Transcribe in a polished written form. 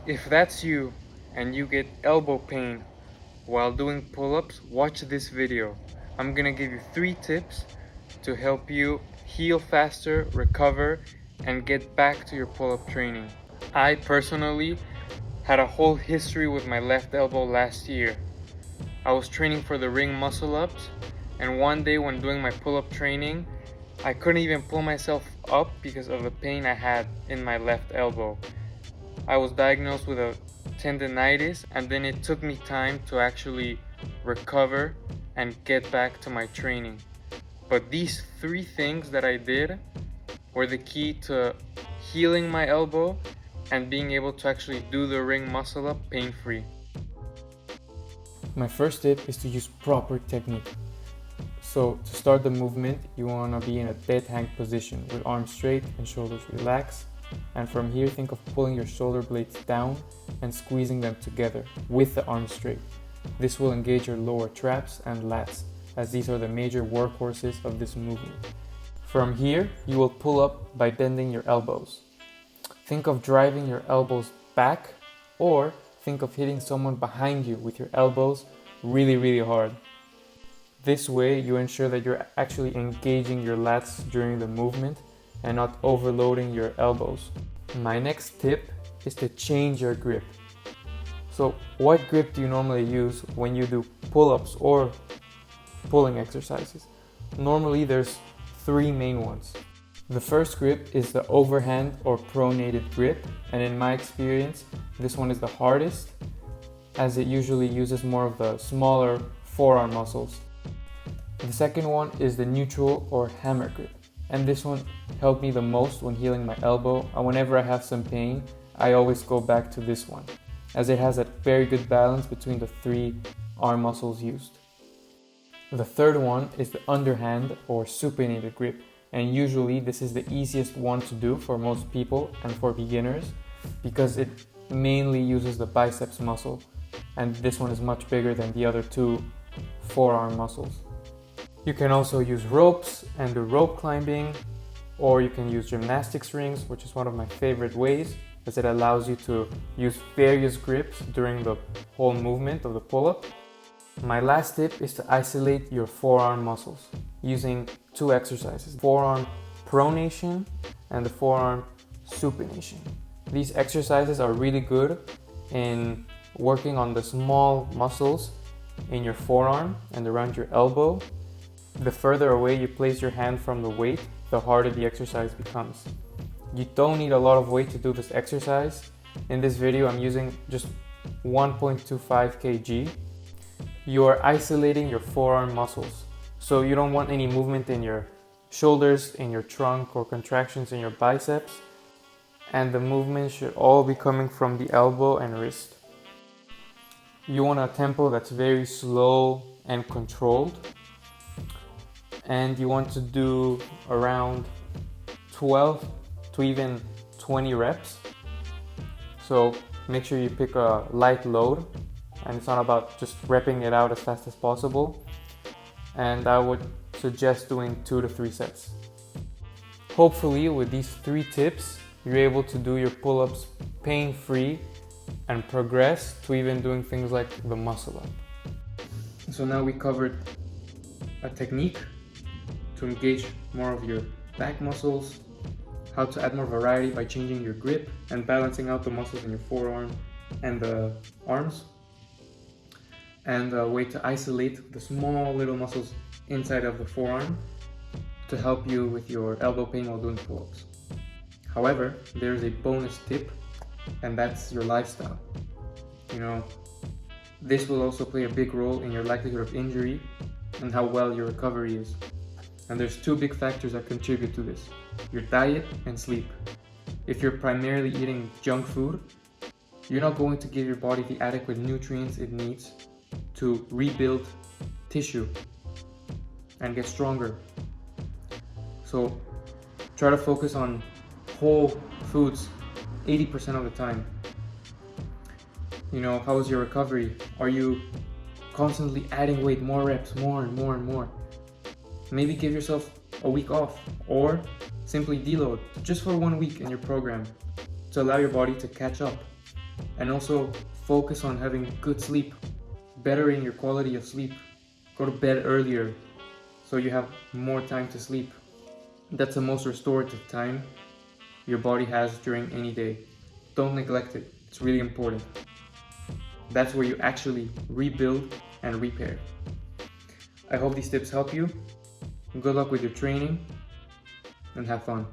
If that's you and you get elbow pain while doing pull-ups, watch this video. I'm gonna give you 3 tips to help you heal faster, recover, and get back to your pull-up training. I personally had a whole history with my left elbow last year. I was training for the ring muscle ups, and one day when doing my pull-up training, I couldn't even pull myself up because of the pain I had in my left elbow. I was diagnosed with a tendinitis, and then it took me time to actually recover and get back to my training. But these 3 things that I did were the key to healing my elbow and being able to actually do the ring muscle up pain-free. My first tip is to use proper technique. So to start the movement, you want to be in a dead hang position with arms straight and shoulders relaxed. And from here, think of pulling your shoulder blades down and squeezing them together with the arms straight. This will engage your lower traps and lats, as these are the major workhorses of this movement. From here, you will pull up by bending your elbows. Think of driving your elbows back, or think of hitting someone behind you with your elbows really hard. This way, you ensure that you're actually engaging your lats during the movement and not overloading your elbows. My next tip is to change your grip. So what grip do you normally use when you do pull-ups or pulling exercises? Normally there's 3 main ones. The first grip is the overhand or pronated grip, and in my experience, this one is the hardest as it usually uses more of the smaller forearm muscles. The second one is the neutral or hammer grip, and this one helped me the most when healing my elbow, and whenever I have some pain, I always go back to this one, as it has a very good balance between the 3 arm muscles used. The third one is the underhand or supinated grip, and usually this is the easiest one to do for most people and for beginners because it mainly uses the biceps muscle, and this one is much bigger than the other 2 forearm muscles. You can also use ropes and do rope climbing, or you can use gymnastics rings, which is one of my favorite ways as it allows you to use various grips during the whole movement of the pull-up. My last tip is to isolate your forearm muscles using 2 exercises, forearm pronation and the forearm supination. These exercises are really good in working on the small muscles in your forearm and around your elbow. The further away you place your hand from the weight, the harder the exercise becomes. You don't need a lot of weight to do this exercise. In this video, I'm using just 1.25 kg. You are isolating your forearm muscles. So you don't want any movement in your shoulders, in your trunk, or contractions in your biceps. And the movement should all be coming from the elbow and wrist. You want a tempo that's very slow and controlled. And you want to do around 12 to even 20 reps. So make sure you pick a light load, and it's not about just repping it out as fast as possible. And I would suggest doing 2 to 3 sets. Hopefully with these 3 tips, you're able to do your pull-ups pain-free and progress to even doing things like the muscle up. So now we covered a technique to engage more of your back muscles, how to add more variety by changing your grip and balancing out the muscles in your forearm and the arms, and a way to isolate the small little muscles inside of the forearm to help you with your elbow pain while doing pull-ups. However, there's a bonus tip, and that's your lifestyle. This will also play a big role in your likelihood of injury and how well your recovery is. And there's 2 big factors that contribute to this: your diet and sleep. If you're primarily eating junk food, you're not going to give your body the adequate nutrients it needs to rebuild tissue and get stronger. So try to focus on whole foods 80% of the time. How is your recovery? Are you constantly adding weight, more reps, more and more and more? Maybe give yourself a week off, or simply deload just for 1 week in your program to allow your body to catch up. And also focus on having good sleep, bettering your quality of sleep. Go to bed earlier so you have more time to sleep. That's the most restorative time your body has during any day. Don't neglect it, it's really important. That's where you actually rebuild and repair. I hope these tips help you. Good luck with your training and have fun.